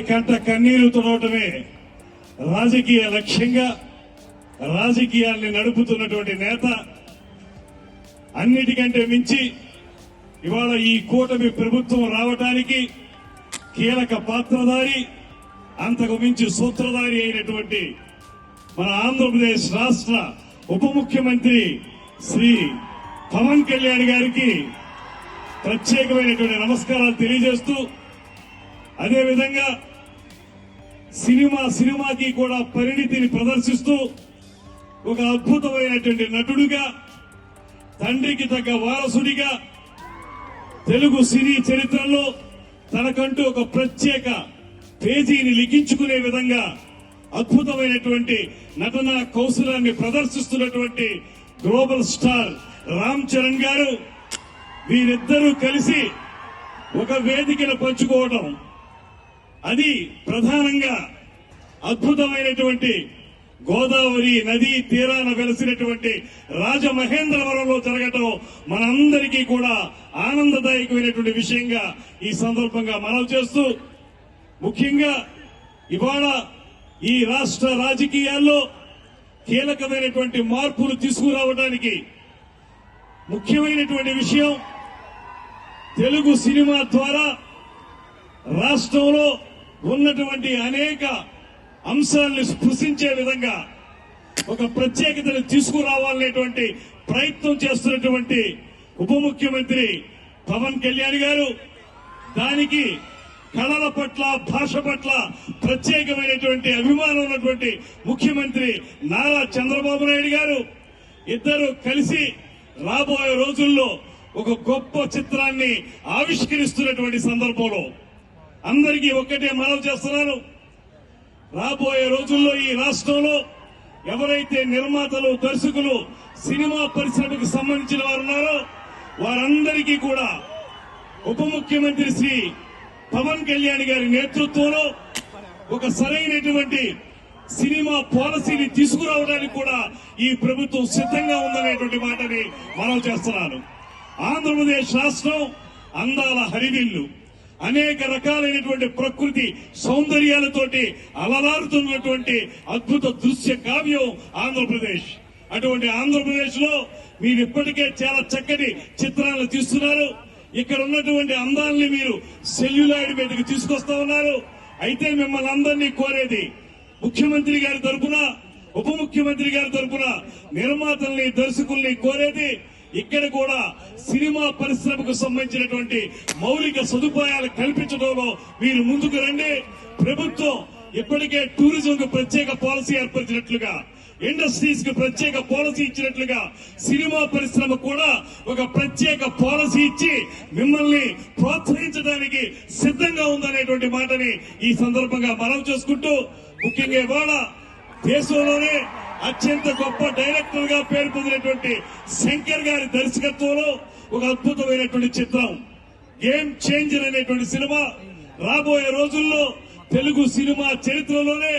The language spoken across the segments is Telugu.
కంట కన్నీరు తుడవటమే రాజకీయ లక్ష్యంగా రాజకీయాల్ని నడుపుతున్నటువంటి నేత. అన్నిటికంటే మించి ఇవాళ ఈ కూటమి ప్రభుత్వం రావటానికి కీలక పాత్రధారి, అంతకు మించి సూత్రధారి అయినటువంటి మన ఆంధ్రప్రదేశ్ రాష్ట్ర ఉప ముఖ్యమంత్రి శ్రీ పవన్ కళ్యాణ్ గారికి ప్రత్యేకమైనటువంటి నమస్కారాలు తెలియజేస్తూ, అదేవిధంగా సినిమాకి కూడా పరిణితిని ప్రదర్శిస్తూ ఒక అద్భుతమైనటువంటి నటుడిగా, తండ్రికి తగ్గ వారసుడిగా తెలుగు సినీ చరిత్రలో తనకంటూ ఒక ప్రత్యేక పేజీని లిఖించుకునే విధంగా అద్భుతమైనటువంటి నటనా కౌశలాన్ని ప్రదర్శిస్తున్నటువంటి గ్లోబల్ స్టార్ రామ్ చరణ్ గారు, వీరిద్దరూ కలిసి ఒక వేదికను పంచుకోవడం, అది ప్రధానంగా అద్భుతమైనటువంటి గోదావరి నదీ తీరాన వెలసినటువంటి రాజమహేంద్రవరంలో జరగటం మనందరికీ కూడా ఆనందదాయకమైనటువంటి విషయంగా ఈ సందర్భంగా మనవి చేస్తూ, ముఖ్యంగా ఇవాళ ఈ రాష్ట్ర రాజకీయాల్లో కీలకమైనటువంటి మార్పులు తీసుకురావడానికి ముఖ్యమైనటువంటి విషయం, తెలుగు సినిమా ద్వారా రాష్ట్రంలో ఉన్నటువంటి అనేక అంశాలను స్పృశించే విధంగా ఒక ప్రత్యేకతను తీసుకురావాలనేటువంటి ప్రయత్నం చేస్తున్నటువంటి ఉప ముఖ్యమంత్రి పవన్ కళ్యాణ్ గారు, దానికి కళల పట్ల, భాష పట్ల ప్రత్యేకమైనటువంటి అభిమానం ఉన్నటువంటి ముఖ్యమంత్రి నారా చంద్రబాబు నాయుడు గారు ఇద్దరు కలిసి రాబోయే రోజుల్లో ఒక గొప్ప చిత్రాన్ని ఆవిష్కరిస్తున్నటువంటి సందర్భంలో అందరికీ ఒక్కటే మనవి చేస్తున్నాను. రాబోయే రోజుల్లో ఈ రాష్ట్రంలో ఎవరైతే నిర్మాతలు, దర్శకులు, సినిమా పరిశ్రమకు సంబంధించిన వారు ఉన్నారో వారందరికీ కూడా ఉప ముఖ్యమంత్రి శ్రీ పవన్ కళ్యాణ్ గారి నేతృత్వంలో ఒక సరైనటువంటి సినిమా పాలసీని తీసుకురావడానికి కూడా ఈ ప్రభుత్వం సిద్ధంగా ఉందనేటువంటి మాటని మనం చేస్తున్నాను. ఆంధ్రప్రదేశ్ రాష్ట్రం అందాల హరివిల్లు, అనేక రకాలైనటువంటి ప్రకృతి సౌందర్యాలతోటి అలరారుతున్నటువంటి అద్భుత దృశ్య కావ్యం ఆంధ్రప్రదేశ్. అటువంటి ఆంధ్రప్రదేశ్ లో మీరు ఇప్పటికే చాలా చక్కటి చిత్రాలు తీస్తున్నారు. ఇక్కడ ఉన్నటువంటి అందాలని మీరు సెల్యులాయిడ్ మీదకి తీసుకొస్తా ఉన్నారు. అయితే మిమ్మల్ని అందరినీ కోరేది, ముఖ్యమంత్రి గారి తరఫున, ఉప ముఖ్యమంత్రి గారి తరఫున నిర్మాతల్ని, దర్శకుల్ని కోరేది, ఇక్కడ కూడా సినిమా పరిశ్రమకు సంబంధించినటువంటి మౌలిక సదుపాయాలు కల్పించడంలో మీరు ముందుకు రండి. ప్రభుత్వం ఇప్పటికే టూరిజం కు ప్రత్యేక పాలసీ ఏర్పరిచినట్లుగా, ఇండస్ట్రీస్ కు ప్రత్యేక పాలసీ ఇచ్చినట్లుగా సినిమా పరిశ్రమ కూడా ఒక ప్రత్యేక పాలసీ ఇచ్చి మిమ్మల్ని ప్రోత్సహించడానికి సిద్ధంగా ఉందనేటువంటి మాటని ఈ సందర్భంగా మనవి చేసుకుంటూ, ముఖ్యంగా ఇవాళ దేశంలోనే అత్యంత గొప్ప డైరెక్టర్ గా పేరు పొందినటువంటి శంకర్ గారి దర్శకత్వంలో ఒక అద్భుతమైనటువంటి చిత్రం గేమ్ చేంజర్ అనేటువంటి సినిమా రాబోయే రోజుల్లో తెలుగు సినిమా చరిత్రలోనే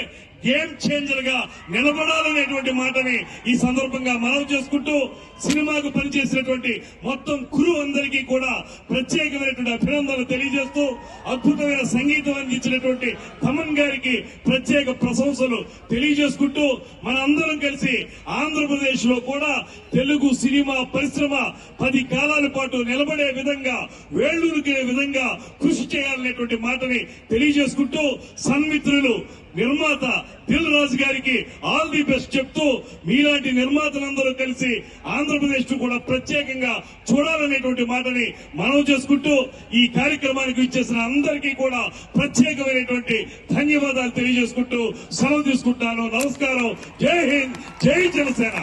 గేమ్ చేంజర్ గా నిలబడాలనేటువంటి మాటని ఈ సందర్భంగా మనవి చేసుకుంటూ, సినిమాకు పనిచేసినటువంటి మొత్తం క్రూ అందరికీ కూడా ప్రత్యేకమైనటువంటి అభినందనలు తెలియజేస్తూ, అద్భుతమైన సంగీతం అందించినటువంటి తమన్ గారికి ప్రత్యేక ప్రశంసలు తెలియజేసుకుంటూ, మనందరం కలిసి ఆంధ్రప్రదేశ్ లో కూడా తెలుగు సినిమా పరిశ్రమ 10 కాలాల పాటు నిలబడే విధంగా, వేళ్లూరుకే విధంగా కృషి చేయాలనేటువంటి మాటని తెలియజేసుకుంటూ, సన్మిత్రులు నిర్మాత దిల్ రాజు గారికి ఆల్ ది బెస్ట్ చెప్తూ, మీలాంటి నిర్మాతలందరూ కలిసి ఆంధ్రప్రదేశ్ ను కూడా ప్రత్యేకంగా చూడాలనేటువంటి మాటని మనవి చేసుకుంటూ, ఈ కార్యక్రమానికి ఇచ్చేసిన అందరికీ కూడా ప్రత్యేకమైనటువంటి ధన్యవాదాలు తెలియజేసుకుంటూ సెలవు తీసుకుంటాను. నమస్కారం. జై హింద్, జై జనసేన.